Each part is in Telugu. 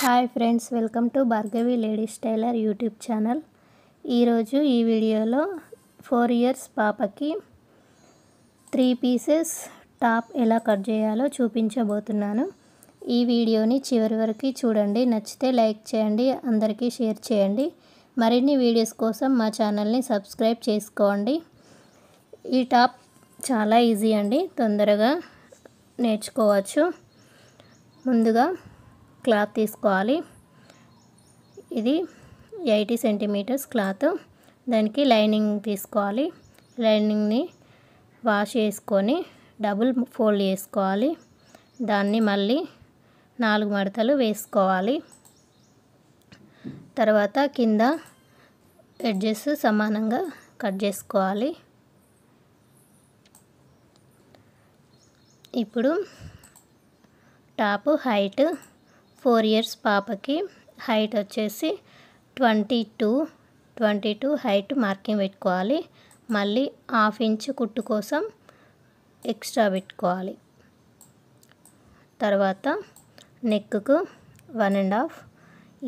Hi friends, welcome to Bhargavi ladies tailor YouTube channel. ఈరోజు ఈ వీడియోలో 4 ఇయర్స్ పాపకి 3 పీసెస్ టాప్ ఎలా కట్ చేయాలో చూపించబోతున్నాను. ఈ వీడియోని చివరి వరకు చూడండి. నచ్చితే లైక్ చేయండి, అందరికీ షేర్ చేయండి. మరిన్ని వీడియోస్ కోసం మా ఛానల్ని సబ్స్క్రైబ్ చేసుకోండి. ఈ టాప్ చాలా ఈజీ అండి, తొందరగా నేర్చుకోవచ్చు. ముందుగా క్లాత్ తీసుకోవాలి. ఇది 80 సెంటీమీటర్స్ క్లాత్. దానికి లైనింగ్ తీసుకోవాలి. లైనింగ్ని వాష్ చేసుకొని డబుల్ ఫోల్డ్ చేసుకోవాలి. దాన్ని మళ్ళీ 4 మడతలు వేసుకోవాలి. తర్వాత కింద ఎడ్జెస్ సమానంగా కట్ చేసుకోవాలి. ఇప్పుడు టాప్ హైట్ 4 ఇయర్స్ పాపకి హైట్ వచ్చేసి 22 హైట్ మార్కింగ్ పెట్టుకోవాలి. మళ్ళీ 1/2 ఇంచ్ కుట్టు కోసం ఎక్స్ట్రా పెట్టుకోవాలి. తర్వాత నెక్కు 1.5,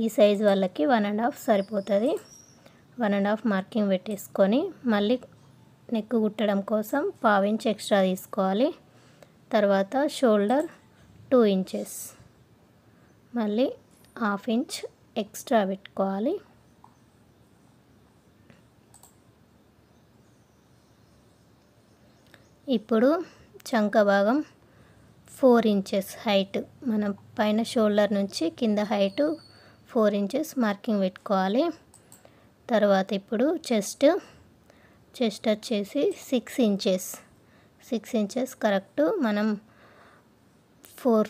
ఈ సైజ్ వాళ్ళకి 1.5 సరిపోతుంది. 1.5 మార్కింగ్ పెట్టేసుకొని మళ్ళీ నెక్ కుట్టడం కోసం 1/2 ఇంచ్ ఎక్స్ట్రా తీసుకోవాలి. తర్వాత షోల్డర్ 2 ఇంచెస్, మళ్ళీ 1/2 ఇంచ్ ఎక్స్ట్రా పెట్టుకోవాలి. ఇప్పుడు చంక భాగం 4 ఇంచెస్ హైట్, మనం పైన షోల్డర్ నుంచి కింద హైట్ 4 ఇంచెస్ మార్కింగ్ పెట్టుకోవాలి. తర్వాత ఇప్పుడు చెస్ట్ వచ్చేసి 6 ఇంచెస్ కరెక్ట్ మనం 4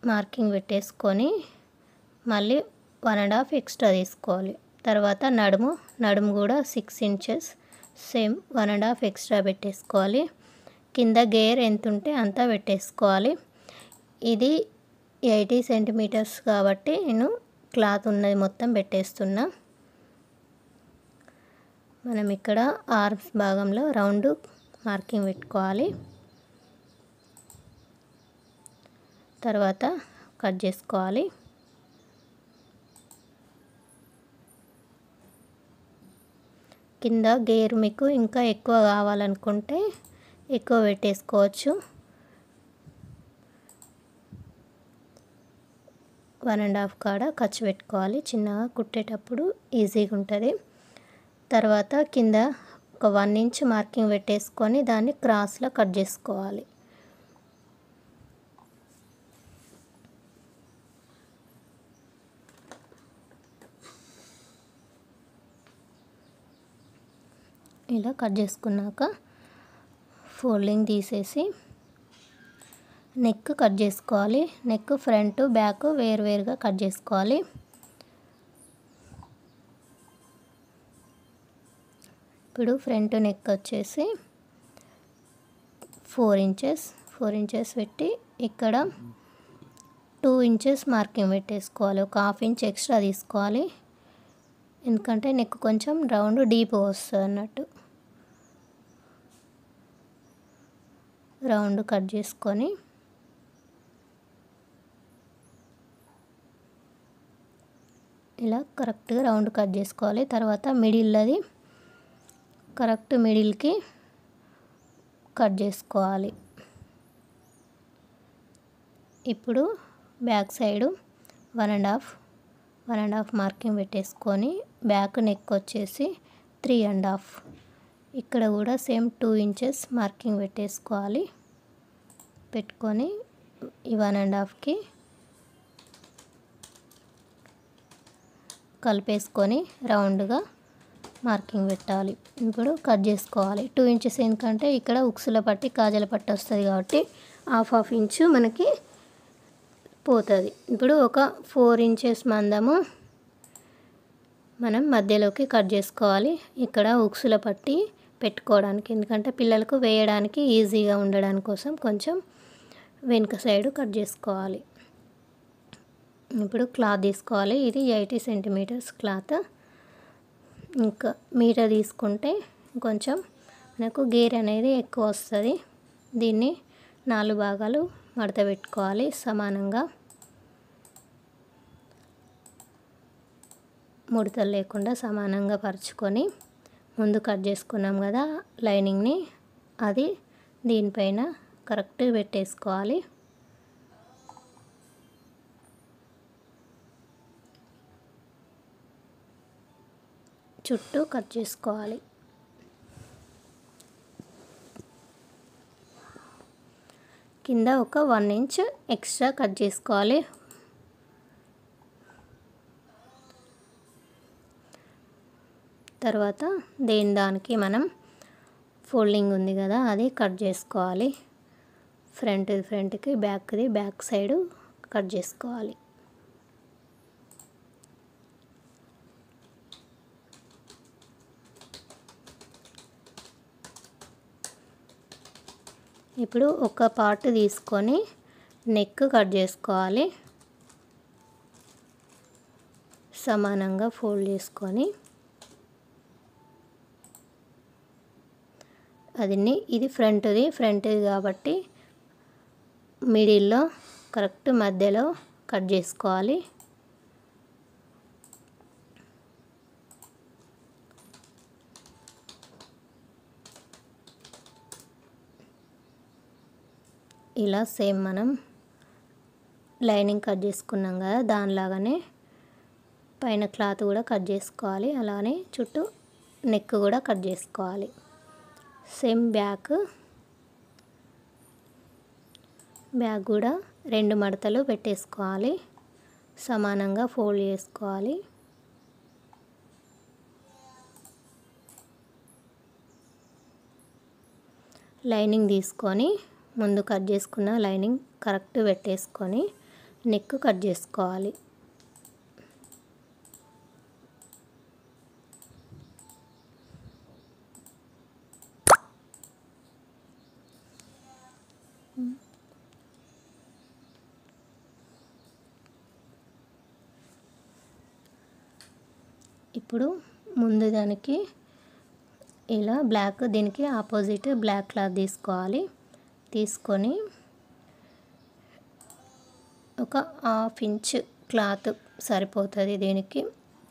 మార్కింగ్ పెట్టేసుకొని మళ్ళీ 1.5 ఎక్స్ట్రా తీసుకోవాలి. తర్వాత నడుము కూడా 6 ఇంచెస్ సేమ్ 1.5 ఎక్స్ట్రా పెట్టేసుకోవాలి. కింద గేర్ ఎంత ఉంటే అంతా పెట్టేసుకోవాలి. ఇది 80 సెంటీమీటర్స్ కాబట్టి నేను క్లాత్ ఉన్నది మొత్తం పెట్టేస్తున్నా. మనం ఇక్కడ ఆర్మ్స్ భాగంలో రౌండ్ మార్కింగ్ పెట్టుకోవాలి. తర్వాత కట్ చేసుకోవాలి. కింద గేర్ మీకు ఇంకా ఎక్కువ కావాలనుకుంటే ఎక్కువ పెట్టేసుకోవచ్చు. 1.5 కాడ ఖర్చు పెట్టుకోవాలి. చిన్నగా కుట్టేటప్పుడు ఈజీగా ఉంటుంది. తర్వాత కింద ఒక 1 ఇంచ్ మార్కింగ్ పెట్టేసుకొని దాన్ని క్రాస్లో కట్ చేసుకోవాలి. ఇలా కట్ చేసుకున్నాక ఫోల్డింగ్ తీసేసి నెక్ కట్ చేసుకోవాలి. నెక్ ఫ్రంట్ బ్యాక్ వేరువేరుగా కట్ చేసుకోవాలి. ఇప్పుడు ఫ్రంట్ నెక్ వచ్చేసి 4 ఇంచెస్ పెట్టి ఇక్కడ 2 ఇంచెస్ మార్కింగ్ పెట్టేసుకోవాలి. ఒక 1/2 ఇంచ్ ఎక్స్ట్రా తీసుకోవాలి, ఎందుకంటే నెక్ కొంచెం రౌండ్ డీప్ వస్తుంది అన్నట్టు. రౌండ్ కట్ చేసుకొని ఇలా కరెక్ట్గా రౌండ్ కట్ చేసుకోవాలి. తర్వాత మిడిల్ది కరెక్ట్ మిడిల్కి కట్ చేసుకోవాలి. ఇప్పుడు బ్యాక్ సైడు 1.5 మార్కింగ్ పెట్టేసుకొని బ్యాక్ నెక్ వచ్చేసి 3.5, ఇక్కడ కూడా సేమ్ 2 ఇంచెస్ మార్కింగ్ పెట్టేసుకోవాలి. పెట్టుకొని ఈ 1.5కి కలిపేసుకొని రౌండ్గా మార్కింగ్ పెట్టాలి. ఇప్పుడు కట్ చేసుకోవాలి. 2 ఇంచెస్ ఎందుకంటే ఇక్కడ ఉక్సుల పట్టి కాజల పట్టి వస్తుంది కాబట్టి 1/2 ఇంచు మనకి పోతుంది. ఇప్పుడు ఒక 4 ఇంచెస్ మందము మనం మధ్యలోకి కట్ చేసుకోవాలి. ఇక్కడ ఉక్సుల పట్టి పెట్టుకోవడానికి, ఎందుకంటే పిల్లలకు వేయడానికి ఈజీగా ఉండడానికి కోసం కొంచెం వెనుక సైడు కట్ చేసుకోవాలి. ఇప్పుడు క్లాత్ తీసుకోవాలి. ఇది 80 సెంటీమీటర్స్ క్లాత్. ఇంకా మీటర్ తీసుకుంటే కొంచెం మనకు గేర్ అనేది ఎక్కువ వస్తుంది. దీన్ని 4 భాగాలు మడత పెట్టుకోవాలి సమానంగా. ముడతలు లేకుండా సమానంగా పరుచుకొని ముందు కట్ చేసుకున్నాం కదా లైనింగ్ని, అది దీనిపైన కరెక్ట్గా పెట్టేసుకోవాలి. చుట్టూ కట్ చేసుకోవాలి. కింద ఒక 1 ఇంచ్ ఎక్స్ట్రా కట్ చేసుకోవాలి. తర్వాత దానికి మనం ఫోల్డింగ్ ఉంది కదా అది కట్ చేసుకోవాలి. ఫ్రంట్కి బ్యాక్ సైడ్ కట్ చేసుకోవాలి. ఇప్పుడు ఒక పార్ట్ తీసుకొని నెక్ కట్ చేసుకోవాలి. సమానంగా ఫోల్డ్ చేసుకొని ఇది ఫ్రంట్ది కాబట్టి మిడిల్లో కరెక్ట్ మధ్యలో కట్ చేసుకోవాలి. ఇలా సేమ్ మనం లైనింగ్ కట్ చేసుకున్నాం కదా దానిలాగానే పైన క్లాత్ కూడా కట్ చేసుకోవాలి. అలానే చుట్టూ నెక్ కూడా కట్ చేసుకోవాలి. సేమ్ బ్యాక్ కూడా 2 మడతలు పెట్టేసుకోవాలి. సమానంగా ఫోల్డ్ చేసుకోవాలి. లైనింగ్ తీసుకొని ముందు కట్ చేసుకున్న లైనింగ్ కరెక్ట్ పెట్టేసుకొని నెక్ కట్ చేసుకోవాలి. ఇప్పుడు ముందు దానికి ఇలా దీనికి ఆపోజిట్ బ్లాక్ క్లాత్ తీసుకోవాలి. తీసుకొని ఒక 1/2 ఇంచ్ క్లాత్ సరిపోతుంది. దీనికి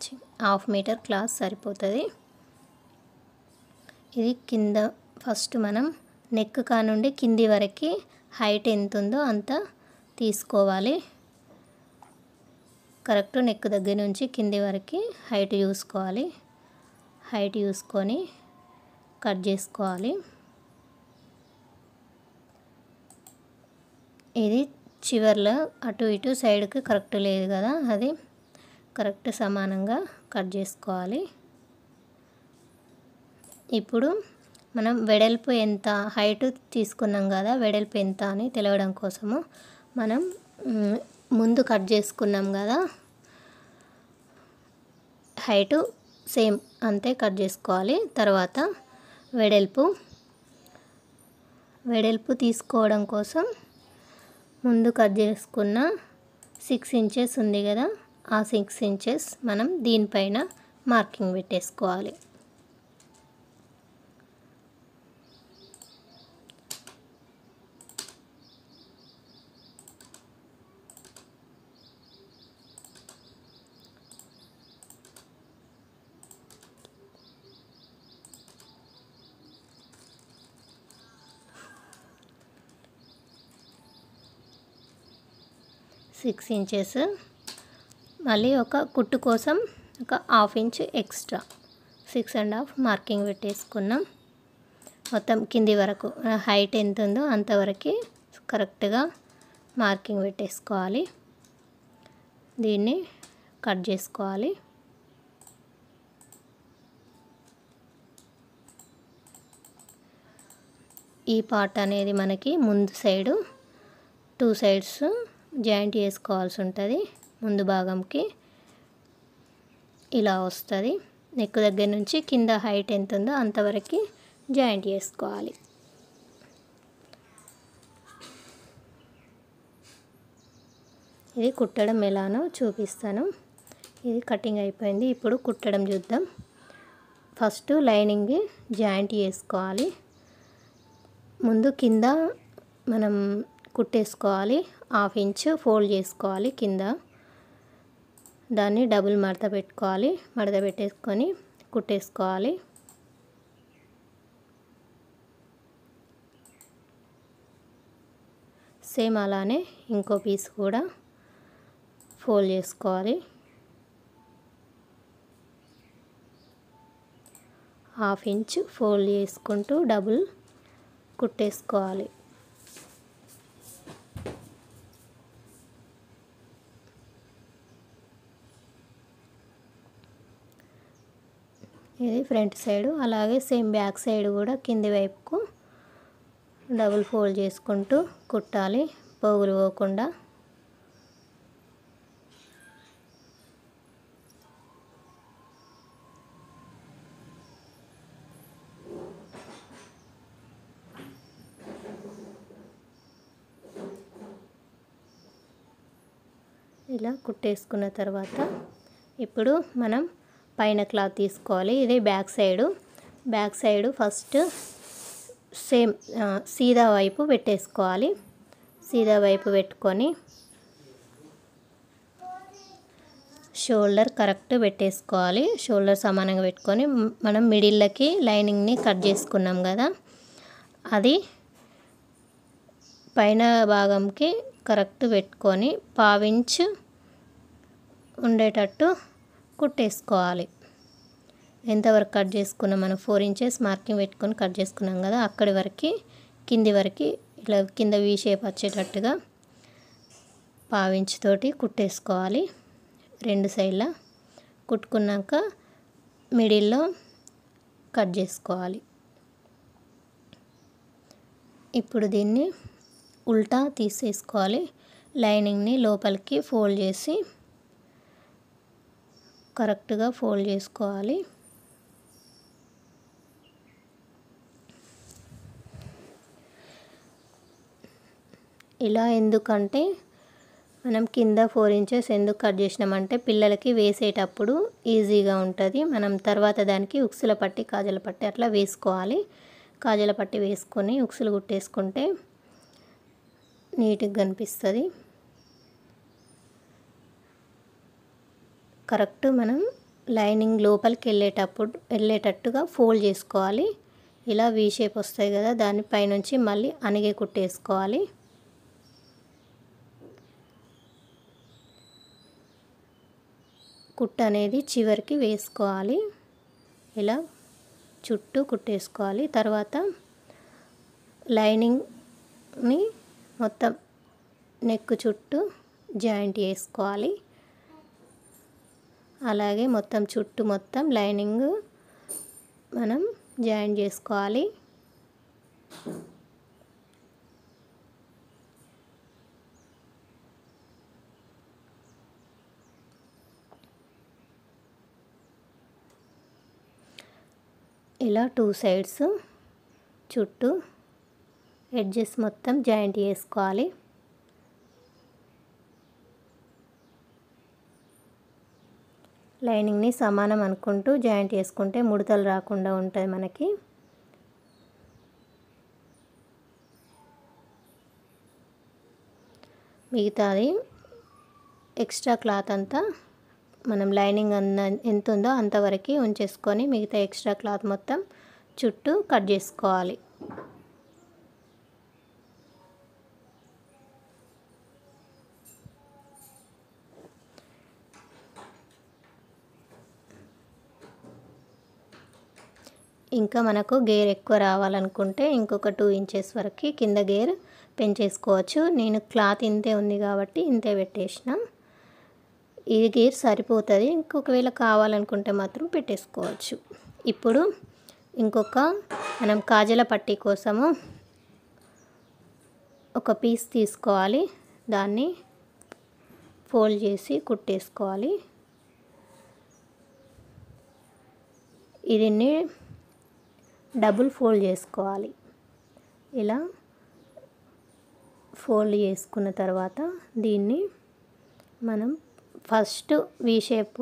1/2 మీటర్ క్లాత్ సరిపోతుంది. ఇది కింద ఫస్ట్ మనం నెక్ కానుండి కింది వరకు హైట్ ఎంత ఉందో అంత తీసుకోవాలి. కరెక్ట్ నెక్ దగ్గర నుంచి కింది వరకు హైట్ చూసుకోవాలి. హైట్ చూసుకొని కట్ చేసుకోవాలి. ఇది చివర్లో అటు ఇటు సైడ్కి కరెక్ట్ లేదు కదా అది కరెక్ట్ సమానంగా కట్ చేసుకోవాలి. ఇప్పుడు మనం వెడల్పు ఎంత హైట్ తీసుకున్నాం కదా వెడల్పు ఎంత అని తెలవడం కోసము మనం ముందు కట్ చేసుకున్నాం కదా హైట్ సేమ్ అంతే కట్ చేసుకోవాలి. తర్వాత వెడల్పు తీసుకోవడం కోసం ముందు కట్ చేసుకున్న 6 ఇంచెస్ ఉంది కదా ఆ 6 ఇంచెస్ మనం దీనిపైన మార్కింగ్ పెట్టేసుకోవాలి. సిక్స్ ఇంచెస్ మళ్ళీ ఒక కుట్టు కోసం ఒక 1/2 ఇంచ్ ఎక్స్ట్రా 6.5 మార్కింగ్ పెట్టేసుకున్నాం. మొత్తం కింది వరకు హైట్ ఎంత ఉందో అంతవరకు కరెక్ట్గా మార్కింగ్ పెట్టేసుకోవాలి. దీన్ని కట్ చేసుకోవాలి. ఈ పార్ట్ అనేది మనకి ముందు సైడు 2 సైడ్స్ జాయింట్ చేసుకోవాల్సి ఉంటుంది. ముందు భాగంకి ఇలా వస్తుంది. నెక్ దగ్గర నుంచి కింద హైట్ ఎంత ఉందో అంతవరకు జాయింట్ చేసుకోవాలి. ఇది కుట్టడం ఎలానో చూపిస్తాను. ఇది కటింగ్ అయిపోయింది. ఇప్పుడు కుట్టడం చూద్దాం. ఫస్ట్ లైనింగ్ జాయింట్ చేసుకోవాలి. ముందు కింద మనం కుట్టేసుకోవాలి. 1/2 ఇంచ్ ఫోల్డ్ చేసుకోవాలి కింద. దాన్ని డబుల్ మడత పెట్టుకోవాలి. మడత పెట్టేసుకొని కుట్టేసుకోవాలి. సేమ్ అలానే ఇంకో పీస్ కూడా ఫోల్డ్ చేసుకోవాలి. హాఫ్ ఇంచ్ ఫోల్డ్ చేసుకుంటూ డబుల్ కుట్టేసుకోవాలి. ఇది ఫ్రంట్ సైడు. అలాగే సేమ్ బ్యాక్ సైడ్ కూడా కింది వైపుకు డబుల్ ఫోల్డ్ చేసుకుంటూ కుట్టాలి, పోగులు పోకుండా. ఇలా కుట్టేసుకున్న తర్వాత ఇప్పుడు మనం పైన క్లాత్ తీసుకోవాలి. ఇది బ్యాక్ సైడు ఫస్ట్ సేమ్ సీదా వైపు పెట్టేసుకోవాలి. సీదా వైపు పెట్టుకొని షోల్డర్ కరెక్ట్ పెట్టేసుకోవాలి. షోల్డర్ సమానంగా పెట్టుకొని మనం మిడిల్లోకి లైనింగ్ని కట్ చేసుకున్నాం కదా, అది పైన భాగంకి కరెక్ట్ పెట్టుకొని పావించు ఉండేటట్టు కుట్టేసుకోవాలి. ఎంతవరకు కట్ చేసుకున్నాం మనం 4 ఇంచెస్ మార్కింగ్ పెట్టుకొని కట్ చేసుకున్నాం కదా, అక్కడి వరకు కింది వరకు ఇలా కింద వీ షేప్ వచ్చేటట్టుగా పావించుతోటి కుట్టేసుకోవాలి. 2 సైడ్ల కుట్టుకున్నాక మిడిల్లో కట్ చేసుకోవాలి. ఇప్పుడు దీన్ని ఉల్టా తీసేసుకోవాలి. లైనింగ్ని లోపలికి ఫోల్డ్ చేసి కరెక్ట్గా ఫోల్డ్ చేసుకోవాలి. ఇలా ఎందుకంటే మనం కింద 4 ఇంచెస్ ఎందుకు కట్ చేసినామంటే పిల్లలకి వేసేటప్పుడు ఈజీగా ఉంటుంది. మనం తర్వాత దానికి ఉక్సుల పట్టి, కాజల పట్టి అట్లా వేసుకోవాలి. కాజల పట్టి వేసుకొని ఉక్సులు కుట్టేసుకుంటే నీట్గా కనిపిస్తుంది. కరెక్ట్ మనం లైనింగ్ లోపలికి వెళ్ళేటట్టుగా ఫోల్డ్ చేసుకోవాలి. ఇలా వీ షేప్ వస్తాయి కదా, దాని పైనుంచి మళ్ళీ అనిగే కుట్టేసుకోవాలి. కుట్టు అనేది చివరికి వేసుకోవాలి. ఇలా చుట్టూ కుట్టేసుకోవాలి. తర్వాత లైనింగ్ని మొత్తం నెక్ చుట్టూ జాయింట్ చేసుకోవాలి. అలాగే మొత్తం చుట్టూ మొత్తం లైనింగ్ మనం జాయింట్ చేసుకోవాలి. ఇలా 2 సైడ్స్ చుట్టూ ఎడ్జెస్ మొత్తం జాయింట్ చేసుకోవాలి. లైనింగ్ని సమానం అనుకుంటూ జాయింట్ చేసుకుంటే ముడతలు రాకుండా ఉంటుంది మనకి. మిగతాది ఎక్స్ట్రా క్లాత్ అంతా మనం లైనింగ్ ఎంత ఉందో అంతవరకు ఉంచేసుకొని మిగతా ఎక్స్ట్రా క్లాత్ మొత్తం చుట్టూ కట్ చేసుకోవాలి. ఇంకా మనకు గేర్ ఎక్కువ రావాలనుకుంటే ఇంకొక 2 ఇంచెస్ వరకు కింద గేర్ పెంచేసుకోవచ్చు. నేను క్లాత్ ఇంతే ఉంది కాబట్టి ఇంతే పెట్టేసిన. ఈ గేర్ సరిపోతుంది. ఇంకొకవేళ కావాలనుకుంటే మాత్రం పెట్టేసుకోవచ్చు. ఇప్పుడు ఇంకొక మనం కాజల పట్టీ కోసము ఒక పీస్ తీసుకోవాలి. దాన్ని ఫోల్డ్ చేసి కుట్టేసుకోవాలి. దీన్ని డబుల్ ఫోల్డ్ చేసుకోవాలి. ఇలా ఫోల్డ్ చేసుకున్న తర్వాత దీన్ని మనం ఫస్ట్ వీ షేప్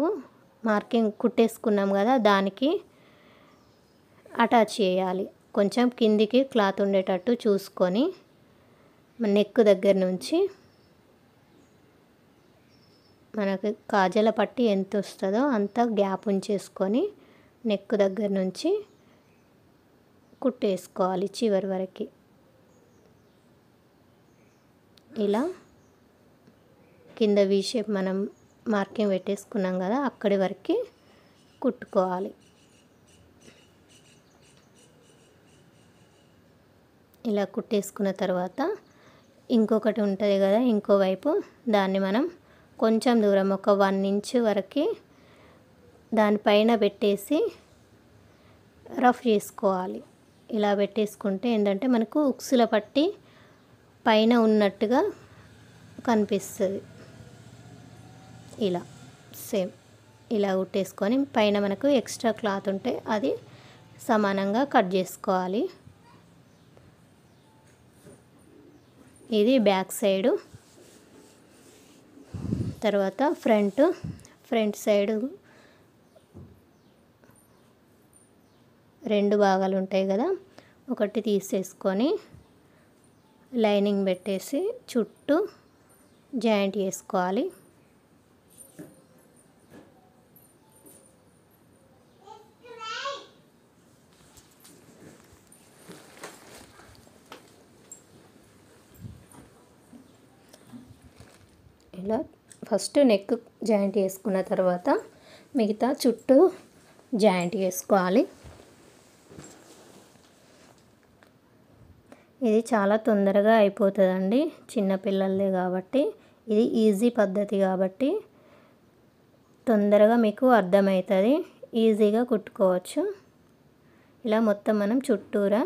మార్కింగ్ కుట్టేసుకున్నాం కదా, దానికి అటాచ్ చేయాలి. కొంచెం కిందికి క్లాత్ ఉండేటట్టు చూసుకొని నెక్ దగ్గర నుంచి మనకు కాజల పట్టి ఎంత వస్తుందో అంత గ్యాప్ ఉంచేసుకొని నెక్ దగ్గర నుంచి కుట్టేసుకోవాలి చివరి వరకు. ఇలా కింద వీ షేప్ మనం మార్కింగ్ పెట్టేసుకున్నాం కదా, అక్కడి వరకు కుట్టుకోవాలి. ఇలా కుట్టేసుకున్న తర్వాత ఇంకొకటి ఉంటుంది కదా, ఇంకోవైపు దాన్ని మనం కొంచెం దూరం ఒక 1 ఇంచ్ వరకు దానిపైన పెట్టేసి రఫ్ చేసుకోవాలి. ఇలా పెట్టేసుకుంటే ఏంటంటే మనకు ఉక్సుల పట్టి పైన ఉన్నట్టుగా కనిపిస్తుంది. ఇలా సేమ్ ఇలా కుట్టేసుకొని పైన మనకు ఎక్స్ట్రా క్లాత్ ఉంటే అది సమానంగా కట్ చేసుకోవాలి. ఇది బ్యాక్ సైడు. తర్వాత ఫ్రంట్ సైడు 2 భాగాలు ఉంటాయి కదా, ఒకటి తీసేసుకొని లైనింగ్ పెట్టేసి చుట్టూ జాయింట్ చేసుకోవాలి. ఇలా ఫస్ట్ నెక్ జాయింట్ చేసుకున్న తర్వాత మిగతా చుట్టూ జాయింట్ చేసుకోవాలి. ఇది చాలా తొందరగా అయిపోతుందండి, చిన్నపిల్లలదే కాబట్టి. ఇది ఈజీ పద్ధతి కాబట్టి తొందరగా మీకు అర్థమవుతుంది, ఈజీగా కుట్టుకోవచ్చు. ఇలా మొత్తం మనం చుట్టూరా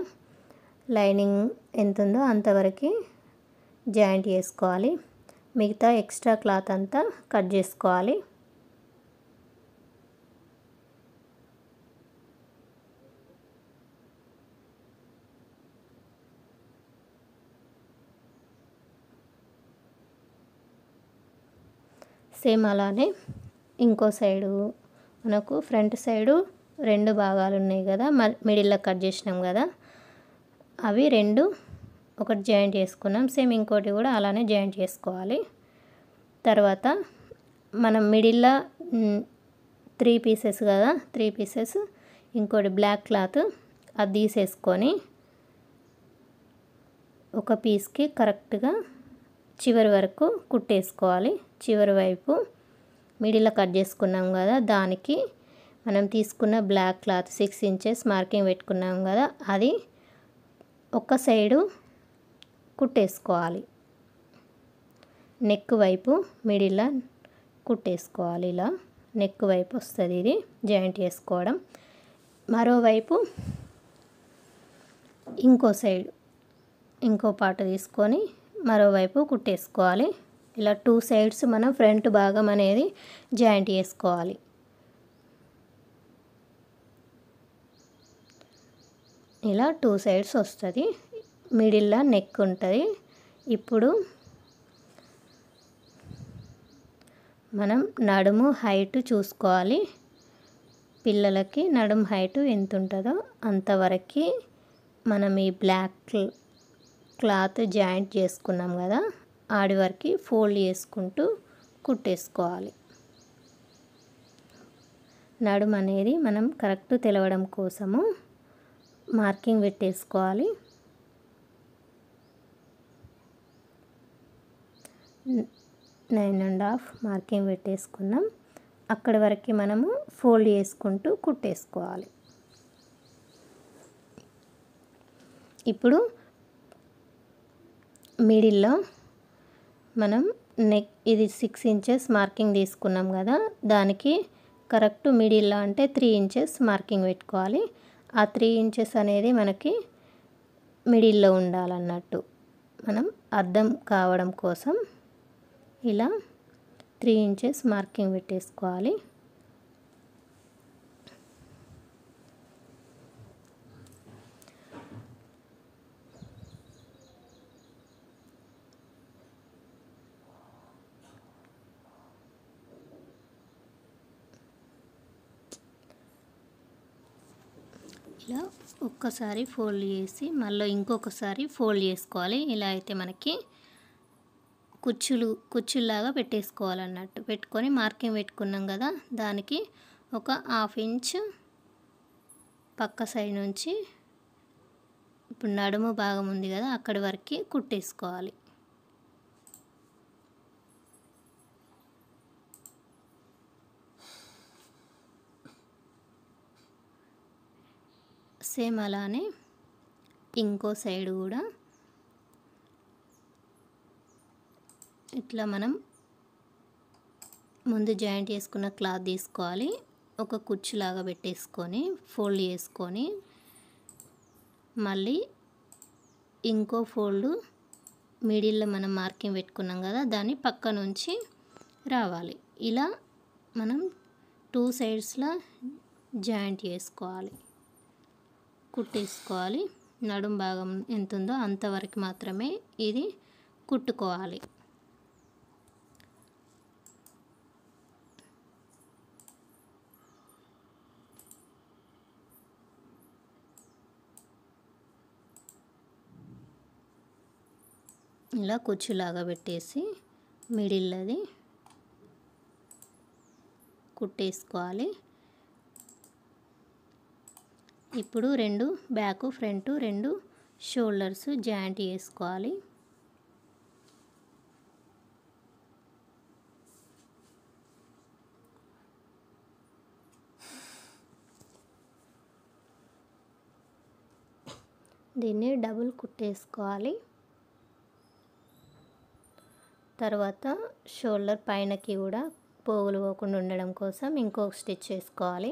లైనింగ్ ఎంత ఉందో అంతవరకు జాయింట్ చేసుకోవాలి. మిగతా ఎక్స్ట్రా క్లాత్ అంతా కట్ చేసుకోవాలి. సేమ్ అలానే ఇంకో సైడు మనకు ఫ్రంట్ సైడు 2 భాగాలు ఉన్నాయి కదా, మిడిల్లో కట్ చేసినాం కదా, అవి 2 ఒకటి జాయింట్ చేసుకున్నాం. సేమ్ ఇంకోటి కూడా అలానే జాయింట్ చేసుకోవాలి. తర్వాత మనం మిడిల్లో 3 పీసెస్ కదా, 3 పీసెస్ ఇంకోటి బ్లాక్ క్లాత్ అది తీసేసుకొని ఒక పీస్కి కరెక్ట్గా చివరి వరకు కుట్టేసుకోవాలి. చివరి వైపు మిడిల్లో కట్ చేసుకున్నాం కదా, దానికి మనం తీసుకున్న బ్లాక్ క్లాత్ 6 ఇంచెస్ మార్కింగ్ పెట్టుకున్నాం కదా, అది ఒక సైడు కుట్టేసుకోవాలి. నెక్ వైపు మిడిల్లో కుట్టేసుకోవాలి. ఇలా నెక్ వైపు వస్తుంది ఇది జాయింట్ చేసుకోవడం. మరోవైపు ఇంకో సైడు ఇంకో పార్ట్ తీసుకొని మరోవైపు కుట్టేసుకోవాలి. ఇలా 2 సైడ్స్ మనం ఫ్రంట్ భాగం అనేది జాయింట్ చేసుకోవాలి. ఇలా 2 సైడ్స్ వస్తుంది. మిడిల్లో నెక్ ఉంటుంది. ఇప్పుడు మనం నడుము హైట్ చూసుకోవాలి. పిల్లలకి నడుము హైట్ ఎంత ఉంటుందో అంతవరకు మనం ఈ బ్లాక్ క్లాత్ జాయింట్ చేసుకున్నాం కదా, ఆడి వరకు ఫోల్డ్ చేసుకుంటూ కుట్టేసుకోవాలి. నడుము అనేది మనం కరెక్ట్ తెలవడం కోసము మార్కింగ్ పెట్టేసుకోవాలి. 9.5 మార్కింగ్ పెట్టేసుకున్నాం. అక్కడి వరకు మనము ఫోల్డ్ చేసుకుంటూ కుట్టేసుకోవాలి. ఇప్పుడు మిడిల్లో మనం నెక్ ఇది 6 ఇంచెస్ మార్కింగ్ తీసుకున్నాం కదా, దానికి కరెక్ట్ మిడిల్లో అంటే 3 ఇంచెస్ మార్కింగ్ పెట్టుకోవాలి. ఆ 3 ఇంచెస్ అనేది మనకి మిడిల్లో ఉండాలన్నట్టు, మనం అర్థం కావడం కోసం ఇలా 3 ఇంచెస్ మార్కింగ్ పెట్టేసుకోవాలి. ఇలా ఒక్కసారి ఫోల్డ్ చేసి మళ్ళీ ఇంకొకసారి ఫోల్డ్ చేసుకోవాలి. ఇలా అయితే మనకి కుచ్చుల్లాగా పెట్టేసుకోవాలన్నట్టు. పెట్టుకొని మార్కింగ్ పెట్టుకున్నాం కదా, దానికి ఒక 1/2 ఇంచ్ పక్క సైడ్ నుంచి ఇప్పుడు నడుము భాగం ఉంది కదా, అక్కడి వరకు కుట్టేసుకోవాలి. సేమ్ అలానే ఇంకో సైడ్ కూడా ఇట్లా మనం ముందు జాయింట్ చేసుకున్న క్లాత్ తీసుకోవాలి, ఒక కుచ్చులాగా పెట్టేసుకొని ఫోల్డ్ చేసుకొని మళ్ళీ ఇంకో ఫోల్డ్ మిడిల్లో మనం మార్కింగ్ పెట్టుకున్నాం కదా, దాన్ని పక్క నుంచి రావాలి. ఇలా మనం 2 సైడ్స్లో జాయింట్ చేసుకోవాలి, కుట్టేసుకోవాలి. నడుం భాగం ఎంత ఉందో అంతవరకు మాత్రమే ఇది కుట్టుకోవాలి. ఇలా కుచ్చులాగా పెట్టేసి మిడిల్లోది కుట్టేసుకోవాలి. ఇప్పుడు 2 బ్యాక్ ఫ్రంట్ 2 షోల్డర్స్ జాయింట్ చేసుకోవాలి. దీన్ని డబుల్ కుట్టేసుకోవాలి. తర్వాత షోల్డర్ పైనకి కూడా పోగులు పోకుండా ఉండడం కోసం ఇంకొక స్టిచ్ చేసుకోవాలి.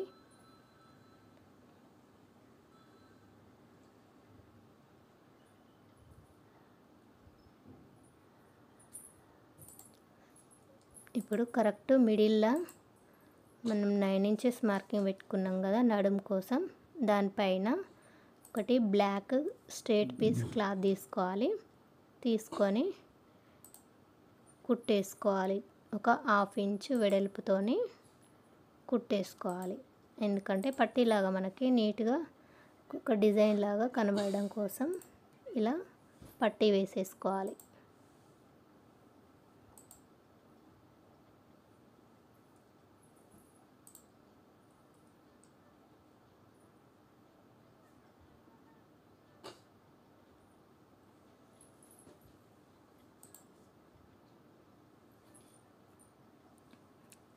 ఇప్పుడు కరెక్ట్ మిడిల్లో మనం 9 ఇంచెస్ మార్కింగ్ పెట్టుకున్నాం కదా నడుము కోసం, దానిపైన ఒకటి బ్లాక్ స్ట్రైట్ పీస్ క్లాత్ తీసుకోవాలి. తీసుకొని కుట్టేసుకోవాలి. ఒక 1/2 ఇంచ్ వెడల్పుతోని కుట్టేసుకోవాలి. ఎందుకంటే పట్టీలాగా మనకి నీట్గా ఒక డిజైన్ లాగా కనబడడం కోసం ఇలా పట్టీ వేసేసుకోవాలి.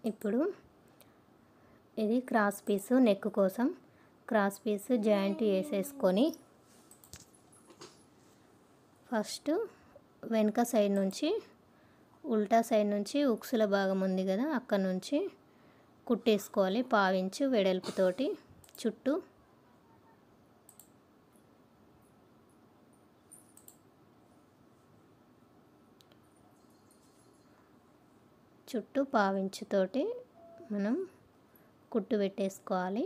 ఇప్పుడు ఇది క్రాస్ పీసు నెక్ కోసం క్రాస్ పీసు జాయింట్ వేసేసుకొని ఫస్ట్ వెనక సైడ్ నుంచి ఉల్టా సైడ్ నుంచి ఉక్సుల భాగం ఉంది కదా, అక్కడ నుంచి కుట్టేసుకోవాలి. 1/2 ఇంచ్ వెడల్పుతోటి చుట్టూ చుట్టూ 1/2 ఇంచ్ తోటి మనం కుట్టు పెట్టేసుకోవాలి.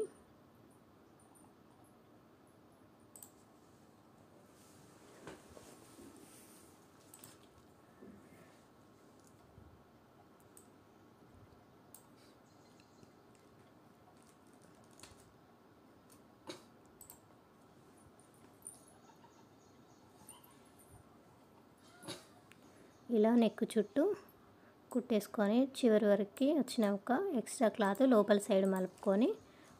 ఇలా నెక్ చుట్టూ కుట్టేసుకొని చివరి వరకు వచ్చినాక ఎక్స్ట్రా క్లాత్ లోపల సైడ్ మలుపుకొని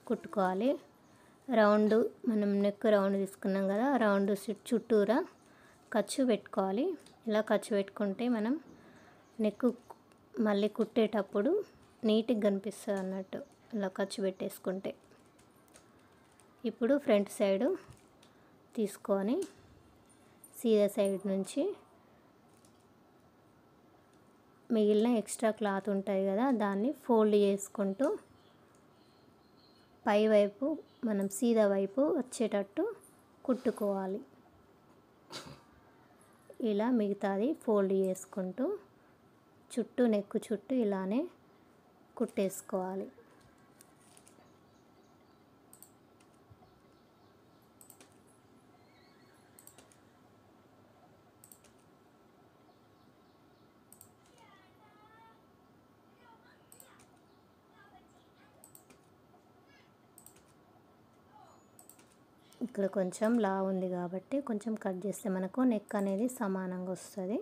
కుట్టుకోవాలి. రౌండ్ మనం నెక్ రౌండ్ తీసుకున్నాం కదా, రౌండ్ చుట్టూరా ఖర్చు పెట్టుకోవాలి. ఇలా ఖర్చు పెట్టుకుంటే మనం నెక్ మళ్ళీ కుట్టేటప్పుడు నీట్గా కనిపిస్తుంది అన్నట్టు, ఇలా ఖర్చు పెట్టేసుకుంటే. ఇప్పుడు ఫ్రంట్ సైడు తీసుకొని సీదా సైడ్ నుంచి మిగిలిన ఎక్స్ట్రా క్లాత్ ఉంటుంది కదా, దాన్ని ఫోల్డ్ చేసుకుంటూ పై వైపు మనం సీదా వైపు వచ్చేటట్టు కుట్టుకోవాలి. ఇలా మిగతాది ఫోల్డ్ చేసుకుంటూ చుట్టూ నెక్ చుట్టూ ఇలానే కుట్టేసుకోవాలి. ఇక్కడ కొంచెం లావు ఉంది కాబట్టి కొంచెం కట్ చేస్తే మనకు నెక్ అనేది సమానంగా వస్తుంది.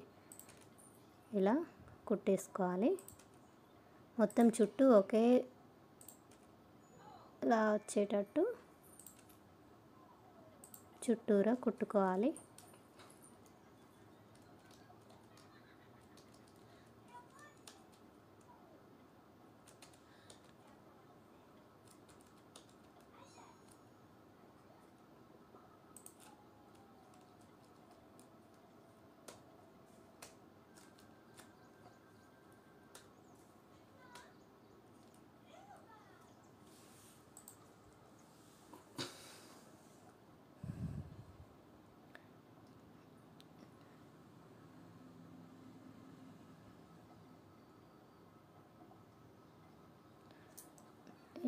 ఇలా కుట్టేసుకోవాలి. మొత్తం చుట్టూ ఒకేలా వచ్చేటట్టు చుట్టూరా కుట్టుకోవాలి.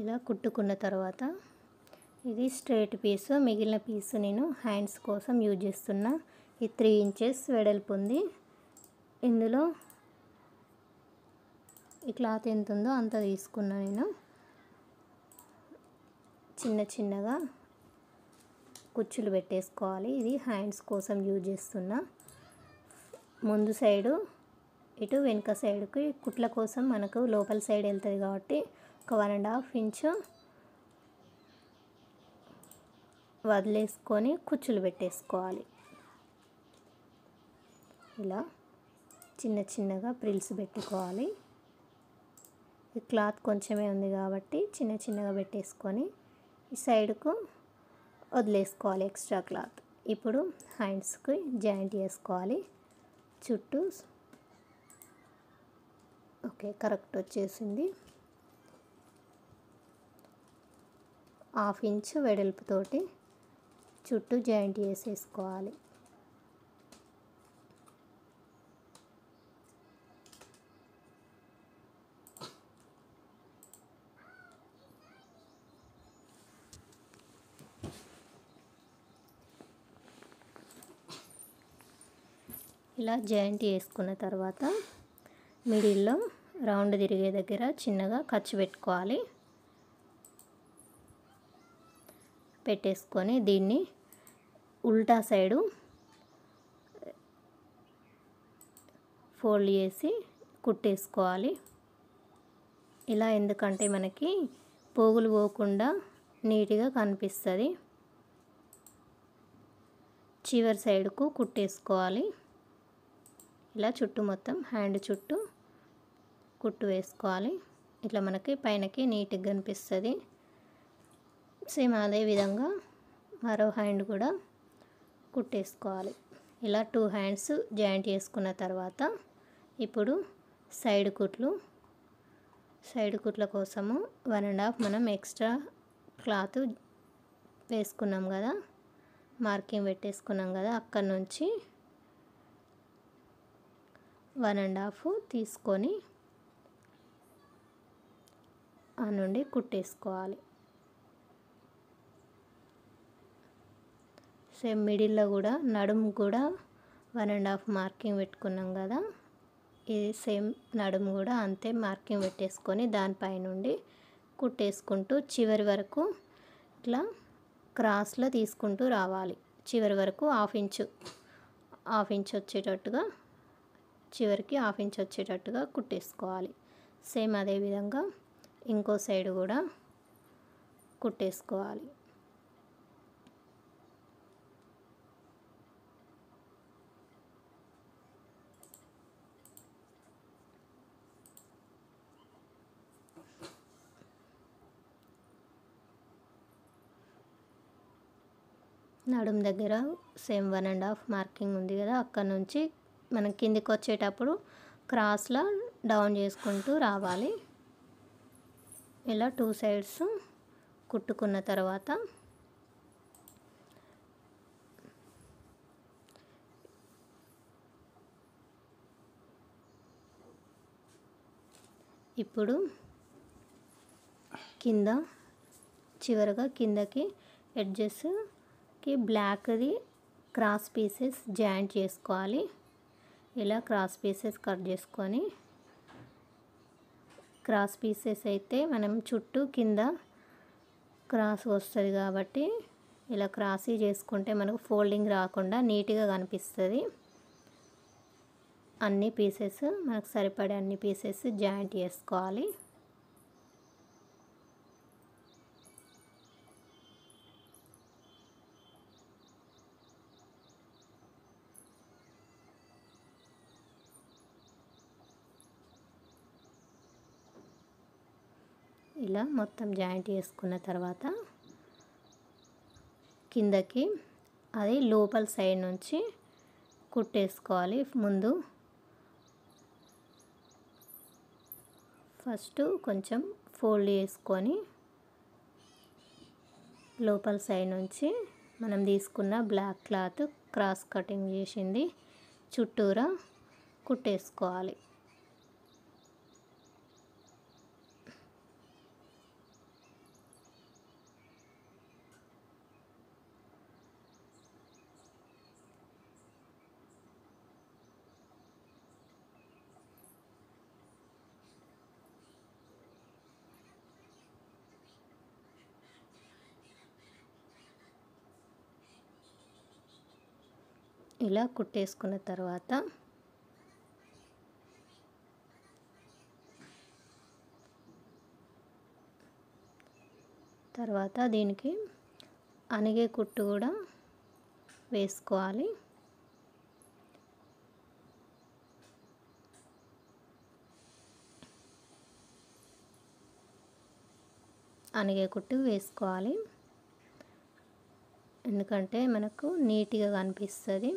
ఇలా కుట్టుకున్న తర్వాత ఇది స్ట్రైట్ పీసు, మిగిలిన పీసు నేను హ్యాండ్స్ కోసం యూజ్ చేస్తున్నా. ఈ 3 ఇంచెస్ వెడల్పు ఉంది. ఇందులో ఈ క్లాత్ ఎంత ఉందో అంత తీసుకున్నా. నేను చిన్న చిన్నగా కుచ్చులు పెట్టేసుకోవాలి. ఇది హ్యాండ్స్ కోసం యూజ్ చేస్తున్నా. ముందు సైడు ఇటు వెనుక సైడ్కి కుట్ల కోసం మనకు లోపల సైడ్ వెళ్తుంది కాబట్టి ఒక 1.5 ఇంచు వదిలేసుకొని కుచ్చులు పెట్టేసుకోవాలి. ఇలా చిన్న చిన్నగా ప్రిల్స్ పెట్టుకోవాలి. ఈ క్లాత్ కొంచెమే ఉంది కాబట్టి చిన్న చిన్నగా పెట్టేసుకొని ఈ సైడ్కు వదిలేసుకోవాలి ఎక్స్ట్రా క్లాత్. ఇప్పుడు హ్యాండ్స్కి జాయింట్ చేసుకోవాలి. చుట్టూ ఓకే కరెక్ట్ వచ్చేసింది. 1/2 ఇంచు వెడల్పుతోటి చుట్టూ జాయింట్ చేసేసుకోవాలి. ఇలా జాయింట్ చేసుకున్న తర్వాత మిడిల్లో రౌండ్ తిరిగే దగ్గర చిన్నగా ఖర్చు పెట్టుకోవాలి. పెట్టేసుకొని దీన్ని ఉల్టా సైడు ఫోల్డ్ చేసి కుట్టేసుకోవాలి. ఇలా ఎందుకంటే మనకి పోగులు పోకుండా నీట్గా కనిపిస్తుంది. చివరి సైడ్కు కుట్టేసుకోవాలి. ఇలా చుట్టూ మొత్తం హ్యాండ్ చుట్టూ కుట్టు వేసుకోవాలి. ఇట్లా మనకి పైనకి నీట్గా కనిపిస్తుంది. సేమ్ అదే విధంగా మరో హ్యాండ్ కూడా కుట్టేసుకోవాలి. ఇలా 2 హ్యాండ్స్ జాయింట్ చేసుకున్న తర్వాత ఇప్పుడు సైడ్ కుట్ల కోసము 1.5 మనం ఎక్స్ట్రా క్లాత్ వేసుకున్నాం కదా, మార్కింగ్ పెట్టేసుకున్నాం కదా, అక్కడ నుంచి 1.5 తీసుకొని ఆ నుండి కుట్టేసుకోవాలి. సేమ్ మిడిల్లో కూడా నడుము కూడా 1.5 మార్కింగ్ పెట్టుకున్నాం కదా, ఇది సేమ్ నడుము కూడా అంతే మార్కింగ్ పెట్టేసుకొని దానిపై నుండి కుట్టేసుకుంటూ చివరి వరకు ఇట్లా క్రాస్లో తీసుకుంటూ రావాలి. చివరి వరకు 1/2 ఇంచు వచ్చేటట్టుగా చివరికి 1/2 ఇంచు వచ్చేటట్టుగా కుట్టేసుకోవాలి. సేమ్ అదే విధంగా ఇంకో సైడ్ కూడా కుట్టేసుకోవాలి. నడుము దగ్గర సేమ్ 1.5 మార్కింగ్ ఉంది కదా, అక్కడ నుంచి మనం కిందికి వచ్చేటప్పుడు క్రాస్లో డౌన్ చేసుకుంటూ రావాలి. ఇలా 2 సైడ్స్ కుట్టుకున్న తర్వాత ఇప్పుడు కింద చివరగా కిందకి ఎడ్జెస్కి బ్లాక్ది క్రాస్ పీసెస్ జాయింట్ చేసుకోవాలి. ఇలా క్రాస్ పీసెస్ కట్ చేసుకొని, క్రాస్ పీసెస్ అయితే మనం చుట్టూ కింద క్రాస్ వస్తుంది కాబట్టి ఇలా క్రాసీ చేసుకుంటే మనకు ఫోల్డింగ్ రాకుండా నీట్గా కనిపిస్తుంది. అన్ని పీసెస్ మనకు సరిపడే అన్ని పీసెస్ జాయింట్ చేసుకోవాలి. ఇలా మొత్తం జాయింట్ చేసుకున్న తర్వాత కిందకి అది లోపల సైడ్ నుంచి కుట్టేసుకోవాలి. ముందు ఫస్ట్ కొంచెం ఫోల్డ్ చేసుకొని లోపల సైడ్ నుంచి మనం తీసుకున్న బ్లాక్ క్లాత్ క్రాస్ కటింగ్ చేసింది చుట్టూరా కుట్టేసుకోవాలి. ఇలా కుట్టేసుకున్న తర్వాత దీనికి అనిగే కుట్టు కూడా వేసుకోవాలి. అనిగే కుట్టు వేసుకోవాలి, ఎందుకంటే మనకు నీట్గా కనిపిస్తుంది.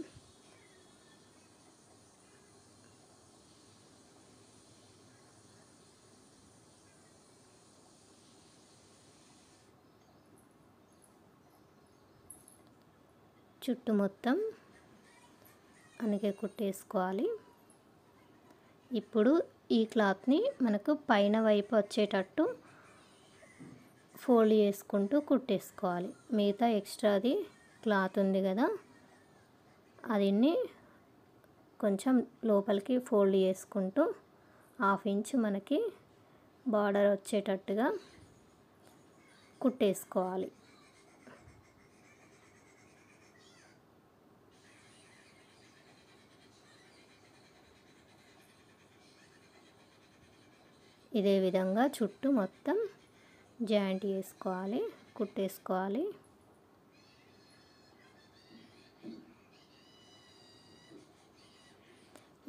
చుట్టూ మొత్తం అనిగే కుట్టేసుకోవాలి. ఇప్పుడు ఈ క్లాత్ని మనకు పైన వైపు వచ్చేటట్టు ఫోల్డ్ చేసుకుంటూ కుట్టేసుకోవాలి. మిగతా ఎక్స్ట్రాది క్లాత్ ఉంది కదా, అదిన్ని కొంచెం లోపలికి ఫోల్డ్ చేసుకుంటూ 1/2 ఇంచ్ మనకి బార్డర్ వచ్చేటట్టుగా కుట్టేసుకోవాలి. ఇదే విధంగా చుట్టూ మొత్తం జాయింట్ చేసుకోవాలి, కుట్టేసుకోవాలి.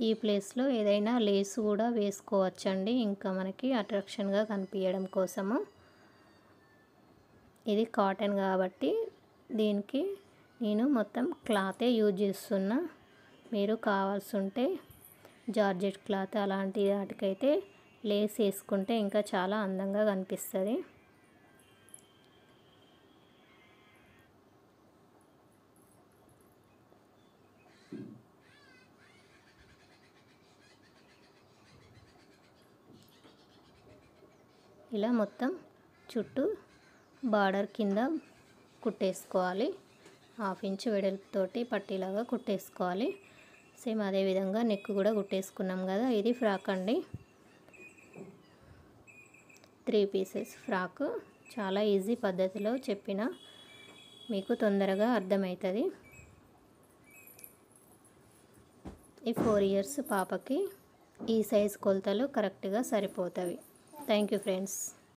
ఈ ప్లేస్లో ఏదైనా లేస్ కూడా వేసుకోవచ్చండి, ఇంకా మనకి అట్రాక్షన్గా కనిపించడం కోసము. ఇది కాటన్ కాబట్టి దీనికి నేను మొత్తం క్లాతే యూజ్ చేస్తున్నా. మీరు కావాల్సి ఉంటే జార్జెట్ క్లాత్ అలాంటి వాటికైతే లేస్ వేసుకుంటే ఇంకా చాలా అందంగా కనిపిస్తుంది. ఇలా మొత్తం చుట్టూ బార్డర్ కింద కుట్టేసుకోవాలి. 1/2 ఇంచ్ వెడల్పుతోటి పట్టీలాగా కుట్టేసుకోవాలి. సేమ్ అదే విధంగా నెక్ కూడా కుట్టేసుకున్నాం కదా. ఇది ఫ్రాక్ అండి, 3 పీసెస్ ఫ్రాక్. చాలా ఈజీ పద్ధతిలో చెప్పిన మీకు తొందరగా అర్థమవుతుంది. ఈ 4 ఇయర్స్ పాపకి ఈ సైజ్ కొలతలు కరెక్ట్గా సరిపోతాయి. Thank you friends.